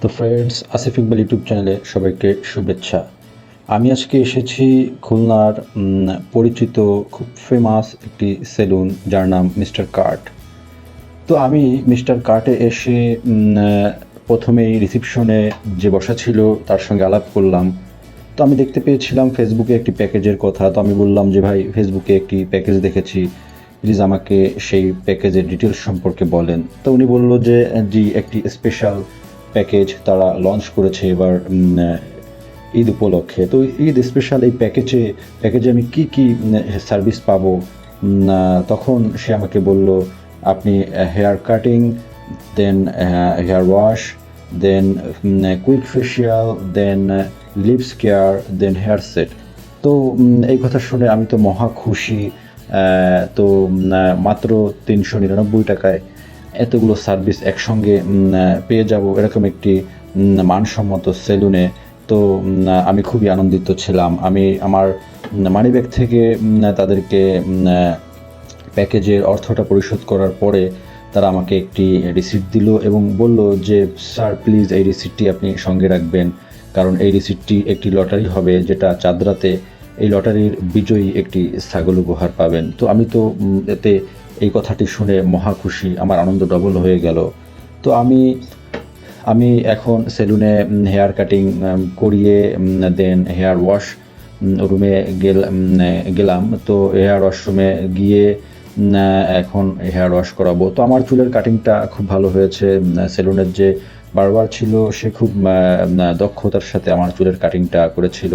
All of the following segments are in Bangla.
তো ফ্রেন্ডস, আসিফ ইকবাল ইউটিউব চ্যানেলে সবাইকে শুভেচ্ছা। আমি আজকে এসেছি খুলনার পরিচিত খুব ফেমাস একটি সেলুন, যার নাম মিস্টার কার্ট। তো আমি মিস্টার কার্টে এসে প্রথমেই রিসিপশনে যে বসা ছিল তার সঙ্গে আলাপ করলাম। তো আমি দেখতে পেয়েছিলাম ফেসবুকে একটি প্যাকেজের কথা। তো আমি বললাম যে, ভাই, ফেসবুকে একটি প্যাকেজ দেখেছি, প্লিজ আমাকে সেই প্যাকেজের ডিটেলস সম্পর্কে বলেন। তো উনি বলল যে, জি, একটি স্পেশাল প্যাকেজ তারা লঞ্চ করেছে এবার ঈদ উপলক্ষে। তো ঈদ স্পেশাল এই প্যাকেজে আমি কি কি সার্ভিস পাবো। তখন সে আমাকে বলল, আপনি হেয়ার কাটিং, দেন হেয়ার ওয়াশ, দেন কুইক ফেশিয়াল, দেন লিপস কেয়ার, দেন হেয়ার সেট। তো এই কথা শুনে আমি তো মহা খুশি। তো মাত্র 399 টাকায় এতগুলো সার্ভিস একসঙ্গে পেয়ে যাব এরকম একটি মানসম্মত সেলুনে। তো আমি খুবই আনন্দিত ছিলাম। আমি আমার মানিব্যাগ থেকে তাদেরকে প্যাকেজের অর্থটা পরিশোধ করার পরে তারা আমাকে একটি রিসিপ্ট দিল এবং বলল যে, স্যার, প্লিজ এই রিসিপ্টটি আপনি সঙ্গে রাখবেন, কারণ এই রিসিপ্টটি একটি লটারি হবে, যেটা চাঁদরাতে এই লটারির বিজয়ী একটি ছাগল উপহার পাবেন। তো আমি তো এতে এই কথাটি শুনে মহা খুশি, আমার আনন্দ ডবল হয়ে গেল। তো আমি এখন সেলুনে হেয়ার কাটিং করিয়ে দেন হেয়ার ওয়াশ রুমে গেলাম। তো হেয়ার ওয়াশ রুমে গিয়ে এখন হেয়ার ওয়াশ করাবো। তো আমার চুলের কাটিংটা খুব ভালো হয়েছে। সেলুনের যে বারবার ছিল সে খুব দক্ষতার সাথে আমার চুলের কাটিংটা করেছিল।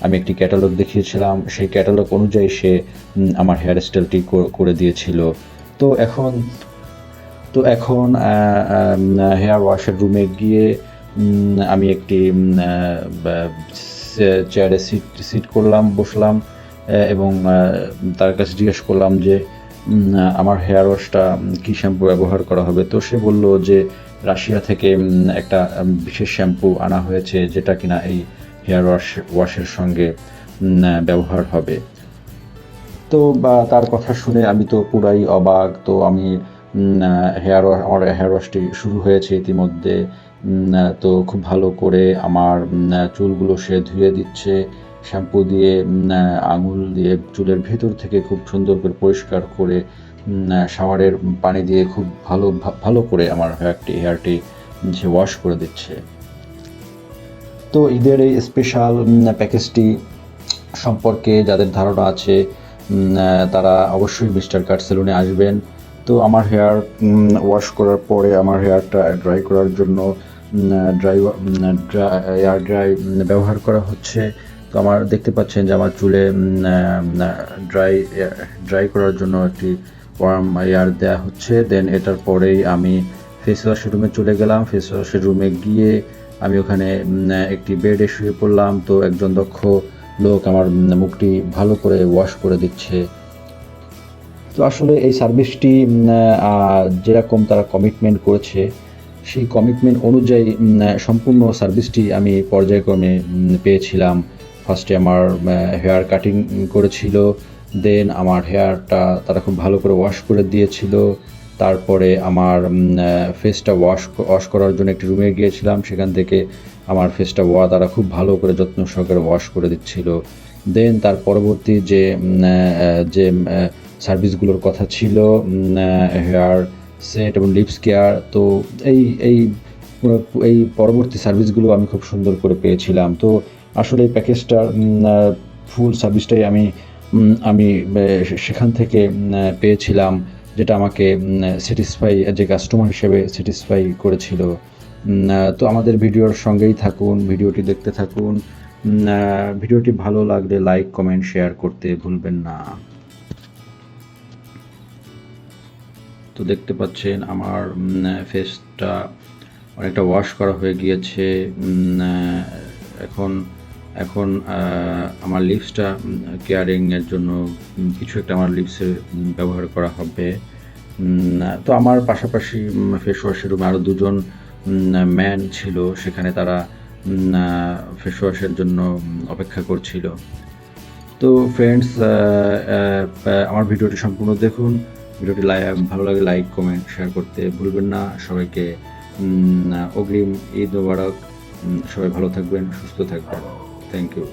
আমি একটি ক্যাটালগ দেখিয়েছিলাম, সেই ক্যাটালগ অনুযায়ী সে আমার হেয়ার স্টাইলটি করে দিয়েছিল। তো এখন হেয়ার ওয়াশের রুমে গিয়ে আমি একটি চেয়ারে সিট করলাম, বসলাম এবং তার কাছে জিজ্ঞেস করলাম যে আমার হেয়ার ওয়াশটা কী শ্যাম্পু ব্যবহার করা হবে। তো সে বলল যে রাশিয়া থেকে একটা বিশেষ শ্যাম্পু আনা হয়েছে, যেটা কিনা এই হেয়ার ওয়াশের সঙ্গে ব্যবহার হবে। তো তার কথা শুনে আমি তো পুরাই অবাক। তো আমি আমার হেয়ার ওয়াশটি শুরু হয়েছে ইতিমধ্যে। তো খুব ভালো করে আমার চুলগুলো সে ধুয়ে দিচ্ছে শ্যাম্পু দিয়ে, আঙুল দিয়ে চুলের ভেতর থেকে খুব সুন্দর করে পরিষ্কার করে শাওয়ারের পানি দিয়ে খুব ভালো করে আমার হেয়ারটি সে ওয়াশ করে দিচ্ছে। তো ঈদের এই স্পেশাল প্যাকেজটি সম্পর্কে যাদের ধারণা আছে তারা অবশ্যই মিস্টার কাট সেলুনে আসবেন। তো আমার হেয়ার ওয়াশ করার পরে আমার হেয়ারটা ড্রাই করার জন্য এয়ার ড্রাই ব্যবহার করা হচ্ছে। তো আমার দেখতে পাচ্ছেন যে আমার চুলে ড্রাই করার জন্য একটি ওয়ার্ম এয়ার দেওয়া হচ্ছে। দেন এটার পরেই আমি ফেস ওয়াশের রুমে চলে গেলাম। ফেস ওয়াশের রুমে গিয়ে আমি ওখানে একটি বেডে শুয়ে পড়লাম। তো একজন দক্ষ লোক আমার মুখটি ভালো করে ওয়াশ করে দিচ্ছে। তো আসলে এই সার্ভিসটি যেরকম তারা কমিটমেন্ট করেছে, সেই কমিটমেন্ট অনুযায়ী সম্পূর্ণ সার্ভিসটি আমি পর্যায়ক্রমে পেয়েছিলাম। ফার্স্টে আমার হেয়ার কাটিং করেছিল, দেন আমার হেয়ারটা তারা খুব ভালো করে ওয়াশ করে দিয়েছিল। তারপরে আমার ফেসটা ওয়াশ করার জন্য একটি রুমে গিয়েছিলাম, সেখান থেকে আমার ফেসটা তারা খুব ভালো করে যত্ন সহকারে ওয়াশ করে দিচ্ছিল। দেন তার পরবর্তী যে সার্ভিসগুলোর কথা ছিল, হেয়ার সেট এবং লিপস কেয়ার, তো এই পরবর্তী সার্ভিসগুলো আমি খুব সুন্দর করে পেয়েছিলাম। তো আসলে এই প্যাকেজটার ফুল সার্ভিসটাই আমি সেখান থেকে পেয়েছিলাম, যেটা আমাকে যে কাস্টমার হিসেবে স্যাটিসফাই করেছিল। তো আমাদের ভিডিওর সঙ্গেই থাকুন, ভিডিওটি দেখতে থাকুন। ভিডিওটি ভালো লাগলে লাইক, কমেন্ট, শেয়ার করতে ভুলবেন না। তো দেখতে পাচ্ছেন আমার ফেসটা অনেকটা ওয়াশ করা হয়ে গিয়েছে। এখন আমার লিপসটা কেয়ারিংয়ের জন্য কিছু একটা আমার লিপসে ব্যবহার করা হবে। তো আমার পাশাপাশি ফেস ওয়াশের রুমে আরও দুজন ম্যান ছিল, সেখানে তারা ফেস ওয়াশের জন্য অপেক্ষা করছিল। তো ফ্রেন্ডস, আমার ভিডিওটি সম্পূর্ণ দেখুন। ভিডিওটি ভালো লাগে লাইক, কমেন্ট, শেয়ার করতে ভুলবেন না। সবাইকে অগ্রিম ঈদ মোবারক। সবাই ভালো থাকবেন, সুস্থ থাকবেন। Thank you.